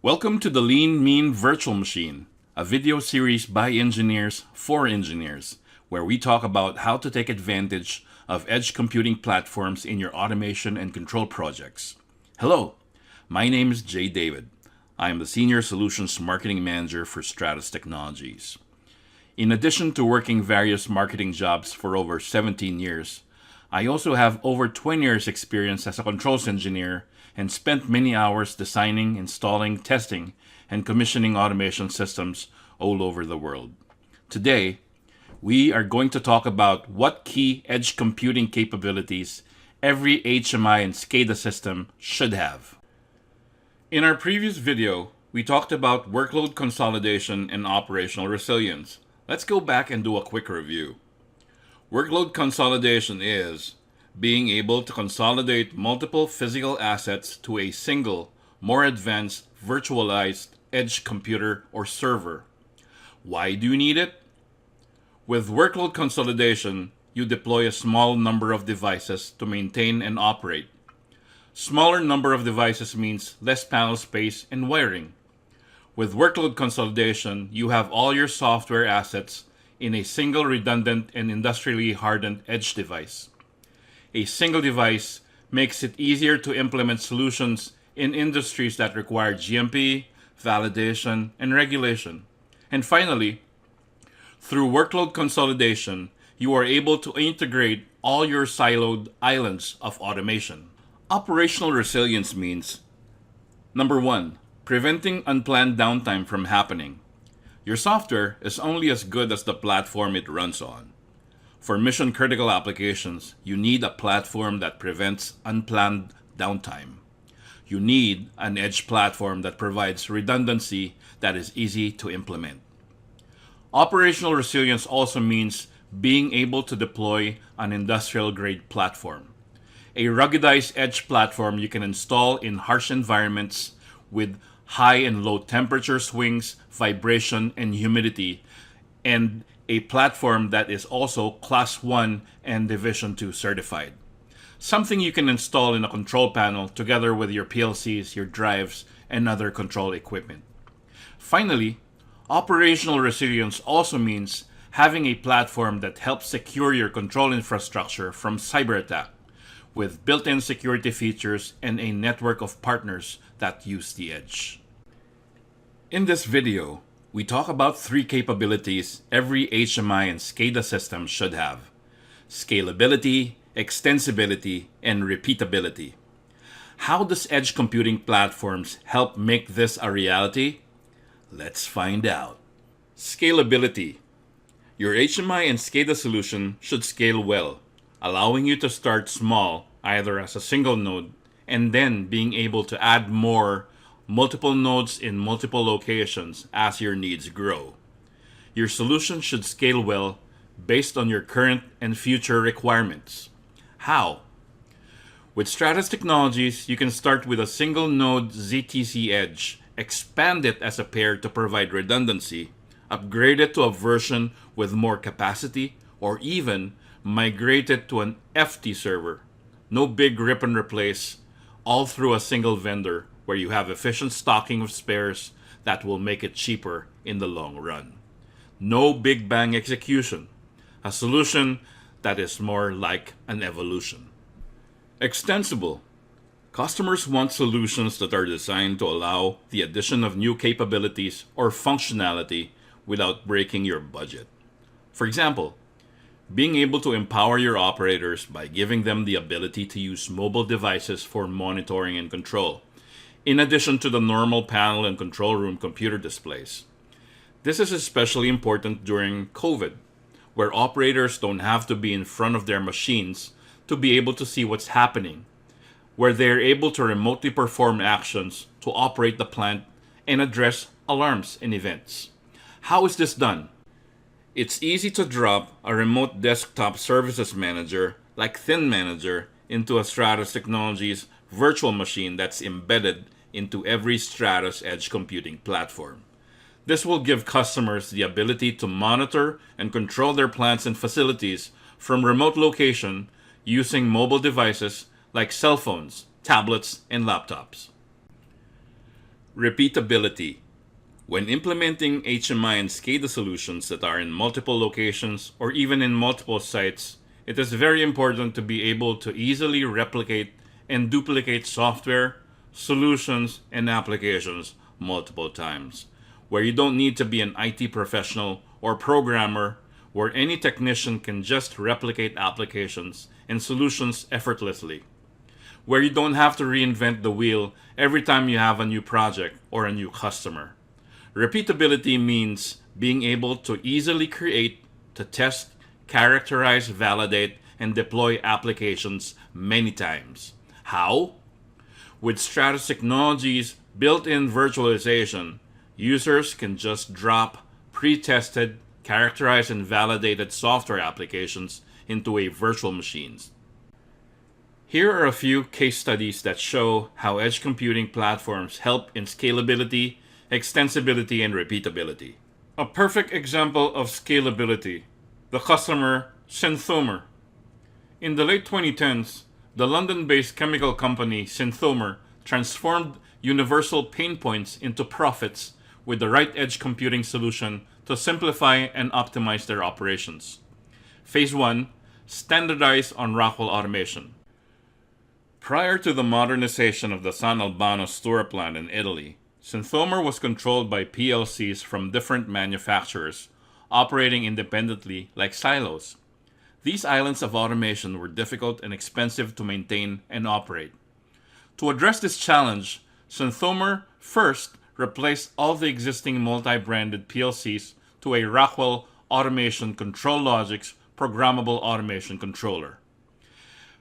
Welcome to the Lean Mean Virtual Machine, a video series by engineers for engineers, where we talk about how to take advantage of edge computing platforms in your automation and control projects. Hello, my name is Jay David. I am the Senior Solutions Marketing Manager for Stratus Technologies. In addition to working various marketing jobs for over 17 years, I also have over 20 years experience as a controls engineer and spent many hours designing, installing, testing, and commissioning automation systems all over the world. Today, we are going to talk about what key edge computing capabilities every HMI and SCADA system should have. In our previous video, we talked about workload consolidation and operational resilience. Let's go back and do a quick review. Workload consolidation is being able to consolidate multiple physical assets to a single, more advanced, virtualized edge computer or server. Why do you need it? With workload consolidation, you deploy a small number of devices to maintain and operate. Smaller number of devices means less panel space and wiring. With workload consolidation, you have all your software assets in a single redundant and industrially hardened edge device. A single device makes it easier to implement solutions in industries that require GMP, validation, and regulation. And finally, through workload consolidation, you are able to integrate all your siloed islands of automation. Operational resilience means, number one, preventing unplanned downtime from happening. Your software is only as good as the platform it runs on. For mission-critical applications, you need a platform that prevents unplanned downtime. You need an edge platform that provides redundancy that is easy to implement. Operational resilience also means being able to deploy an industrial-grade platform. A ruggedized edge platform you can install in harsh environments with high and low temperature swings, vibration, and humidity, and a platform that is also Class 1 and Division 2 certified. Something you can install in a control panel together with your PLCs, your drives, and other control equipment. Finally, operational resilience also means having a platform that helps secure your control infrastructure from cyber attack, with built-in security features and a network of partners that use the edge. In this video, we talk about three capabilities every HMI and SCADA system should have: scalability, extensibility, and repeatability. How does edge computing platforms help make this a reality? Let's find out. Scalability. Your HMI and SCADA solution should scale well, allowing you to start small, either as a single node, and then being able to add multiple nodes in multiple locations as your needs grow. Your solution should scale well based on your current and future requirements. How? With Stratus Technologies, you can start with a single node ZTC edge, expand it as a pair to provide redundancy, upgrade it to a version with more capacity, or even migrate it to an FT server. No big rip and replace, all through a single vendor where you have efficient stocking of spares that will make it cheaper in the long run. No big bang execution, a solution that is more like an evolution. Extensible. Customers want solutions that are designed to allow the addition of new capabilities or functionality without breaking your budget. For example, being able to empower your operators by giving them the ability to use mobile devices for monitoring and control, in addition to the normal panel and control room computer displays. This is especially important during COVID, where operators don't have to be in front of their machines to be able to see what's happening, where they're able to remotely perform actions to operate the plant and address alarms and events. How is this done? It's easy to drop a remote desktop services manager like Thin Manager into a Stratus Technologies virtual machine that's embedded into every Stratus edge computing platform. This will give customers the ability to monitor and control their plants and facilities from remote location using mobile devices like cell phones, tablets, and laptops. Repeatability. When implementing HMI and SCADA solutions that are in multiple locations or even in multiple sites, it is very important to be able to easily replicate and duplicate software, solutions, and applications multiple times, where you don't need to be an IT professional or programmer, where any technician can just replicate applications and solutions effortlessly, where you don't have to reinvent the wheel every time you have a new project or a new customer. Repeatability means being able to easily create, to test, characterize, validate, and deploy applications many times. How? With Stratus Technology's built-in virtualization, users can just drop pre-tested, characterized, and validated software applications into a virtual machines. Here are a few case studies that show how edge computing platforms help in scalability, extensibility, and repeatability. A perfect example of scalability, the customer Synthomer. In the late 2010s, the London-based chemical company Synthomer transformed universal pain points into profits with the right edge computing solution to simplify and optimize their operations. Phase 1, standardize on Rockwell automation. Prior to the modernization of the San Albano Stura plant in Italy, Synthomer was controlled by PLCs from different manufacturers, operating independently like silos. These islands of automation were difficult and expensive to maintain and operate. To address this challenge, Synthomer first replaced all the existing multi-branded PLCs to a Rockwell Automation ControlLogix programmable automation controller.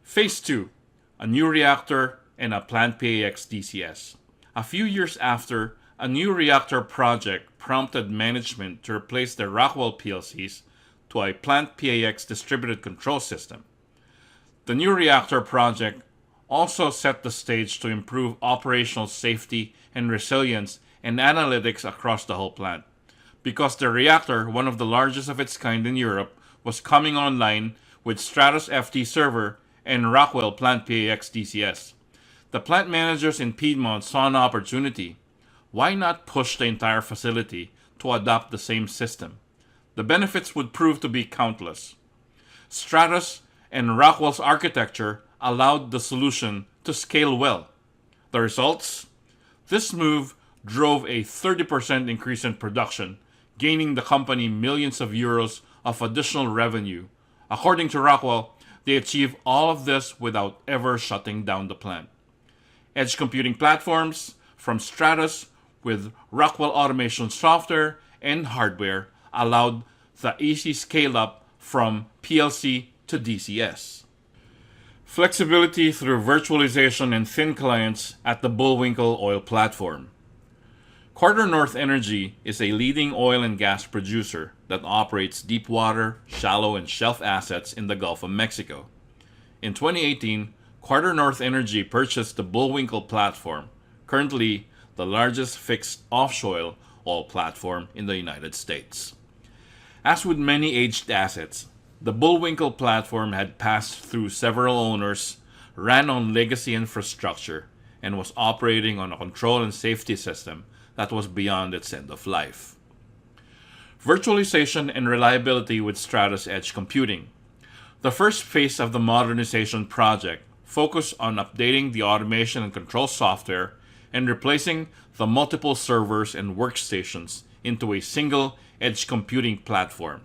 Phase 2, a new reactor and a plant PAX DCS. A few years after, a new reactor project prompted management to replace the Rockwell PLCs to a plant PAX distributed control system. The new reactor project also set the stage to improve operational safety and resilience and analytics across the whole plant. Because the reactor, one of the largest of its kind in Europe, was coming online with Stratus FT server and Rockwell Plant PAX DCS. The plant managers in Piedmont saw an opportunity. Why not push the entire facility to adopt the same system? The benefits would prove to be countless. Stratus and Rockwell's architecture allowed the solution to scale well. The results? This move drove a 30% increase in production, gaining the company millions of euros of additional revenue. According to Rockwell, they achieved all of this without ever shutting down the plant. Edge computing platforms from Stratus with Rockwell automation software and hardware allowed the easy scale-up from PLC to DCS. Flexibility through virtualization and thin clients at the Bullwinkle oil platform. Quarter North Energy is a leading oil and gas producer that operates deep water, shallow, and shelf assets in the Gulf of Mexico. In 2018, Quarter North Energy purchased the Bullwinkle platform, currently the largest fixed offshore oil platform in the United States. As with many aged assets, the Bullwinkle platform had passed through several owners, ran on legacy infrastructure, and was operating on a control and safety system that was beyond its end of life. Virtualization and reliability with Stratus Edge Computing. The first phase of the modernization project focused on updating the automation and control software and replacing the multiple servers and workstations into a single edge computing platform.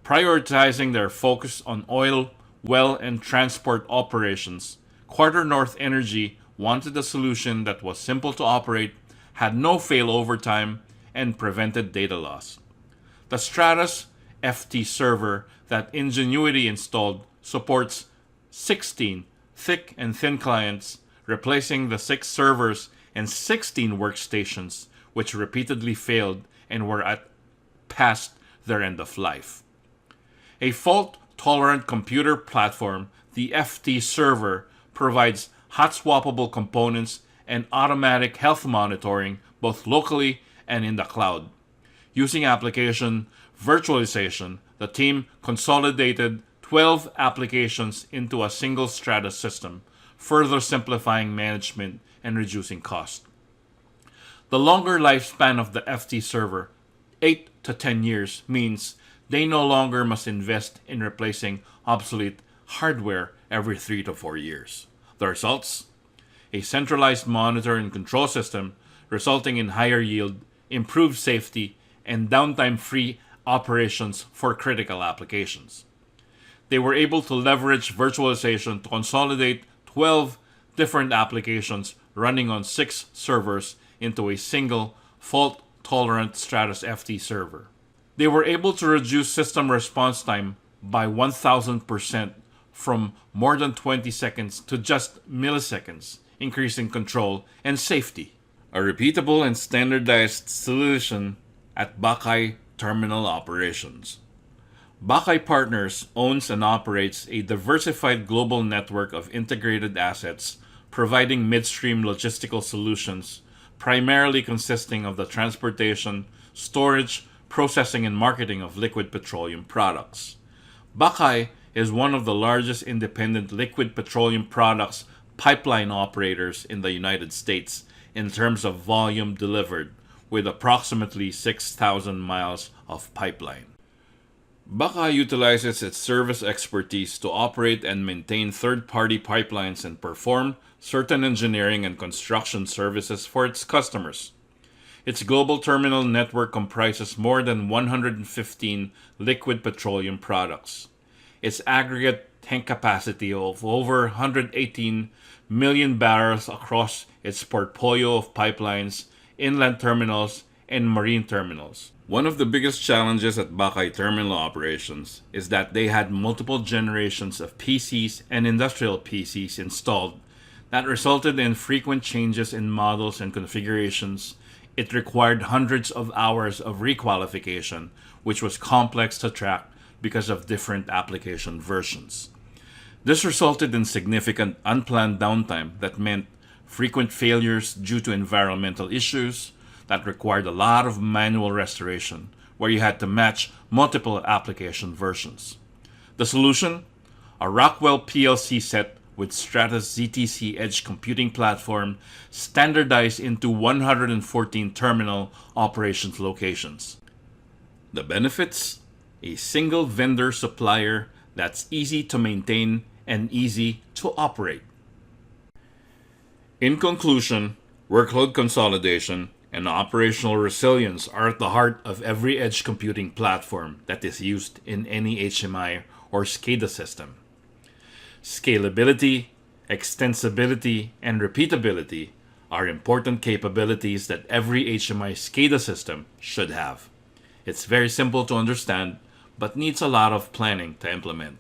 Prioritizing their focus on oil, well, and transport operations, Quarter North Energy wanted a solution that was simple to operate, had no failover time, and prevented data loss. The Stratus FT server that Ingenuity installed supports 16 thick and thin clients, replacing the 6 servers and 16 workstations which repeatedly failed and were past their end of life. A fault-tolerant computer platform, the FT server provides hot-swappable components and automatic health monitoring both locally and in the cloud. Using application virtualization, the team consolidated 12 applications into a single Stratus system, further simplifying management and reducing cost. The longer lifespan of the FT server, 8 to 10 years, means they no longer must invest in replacing obsolete hardware every 3 to 4 years. The results? A centralized monitor and control system resulting in higher yield, improved safety, and downtime-free operations for critical applications. They were able to leverage virtualization to consolidate 12 different applications running on 6 servers into a single fault-tolerant Stratus FT server. They were able to reduce system response time by 1,000% from more than 20 seconds to just milliseconds, increasing control and safety. A repeatable and standardized solution at Bakay Terminal Operations. Bakay Partners owns and operates a diversified global network of integrated assets providing midstream logistical solutions, primarily consisting of the transportation, storage, processing, and marketing of liquid petroleum products. Bakay is one of the largest independent liquid petroleum products pipeline operators in the United States in terms of volume delivered, with approximately 6,000 miles of pipeline. Bakay utilizes its service expertise to operate and maintain third-party pipelines and perform certain engineering and construction services for its customers. Its global terminal network comprises more than 115 liquid petroleum products. Its aggregate tank capacity of over 118 million barrels across its portfolio of pipelines, inland terminals, and marine terminals. One of the biggest challenges at Bakay Terminal Operations is that they had multiple generations of PCs and industrial PCs installed that resulted in frequent changes in models and configurations. It required hundreds of hours of requalification, which was complex to track because of different application versions. This resulted in significant unplanned downtime that meant frequent failures due to environmental issues that required a lot of manual restoration, where you had to match multiple application versions. The solution? A Rockwell PLC set with Stratus ZTC Edge computing platform standardized into 114 terminal operations locations. The benefits? A single vendor supplier that's easy to maintain and easy to operate. In conclusion, workload consolidation and operational resilience are at the heart of every edge computing platform that is used in any HMI or SCADA system. Scalability, extensibility, and repeatability are important capabilities that every HMI SCADA system should have. It's very simple to understand, but needs a lot of planning to implement.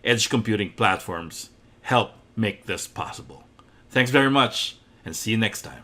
Edge computing platforms help make this possible. Thanks very much, and see you next time.